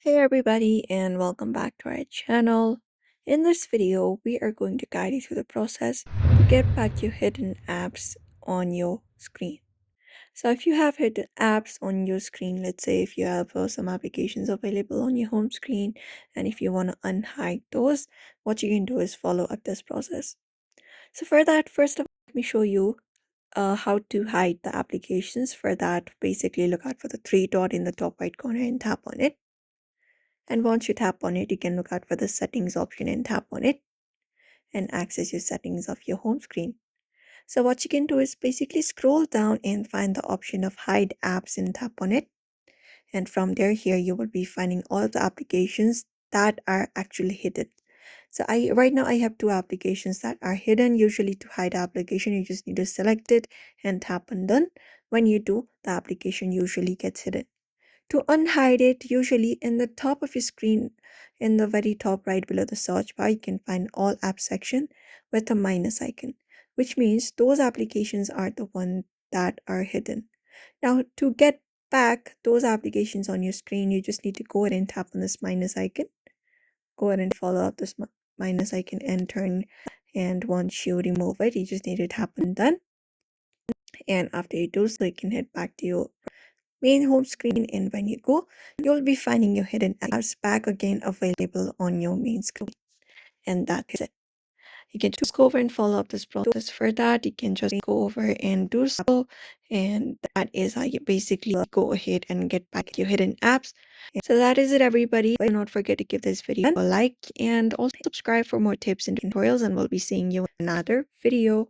Hey everybody, and welcome back to our channel. In this video, we are going to guide you through the process to get back your hidden apps on your screen. So if you have hidden apps on your screen, let's say if you have some applications available on your home screen, and if you want to unhide those, what you can do is follow up this process. So for that, first of all, let me show you how to hide the applications. For that, basically look out for the three dot in the top right corner and tap on it. And once you tap on it, you can look out for the settings option and tap on it and access your settings of your home screen. So what you can do is basically scroll down and find the option of hide apps and tap on it. And from there, here you will be finding all of the applications that are actually hidden. So right now I have two applications that are hidden. Usually to hide application, you just need to select it and tap on done. When you do, the application usually gets hidden. To unhide it, usually in the top of your screen, in the very top right below the search bar, you can find all apps section with a minus icon, which means those applications are the ones that are hidden. Now, to get back those applications on your screen, you just need to go ahead and tap on this minus icon. Go ahead and follow up this minus icon and turn. And once you remove it, you just need to tap on done. And after you do so, you can head back to your main home screen, and when you go, you'll be finding your hidden apps back again available on your main screen. And that's it. You can just go over and follow up this process. For that, you can just go over and do so, and that is how you basically go ahead and get back your hidden apps. So that is it, everybody. Do not forget to give this video a like and also subscribe for more tips and tutorials, and we'll be seeing you in another video.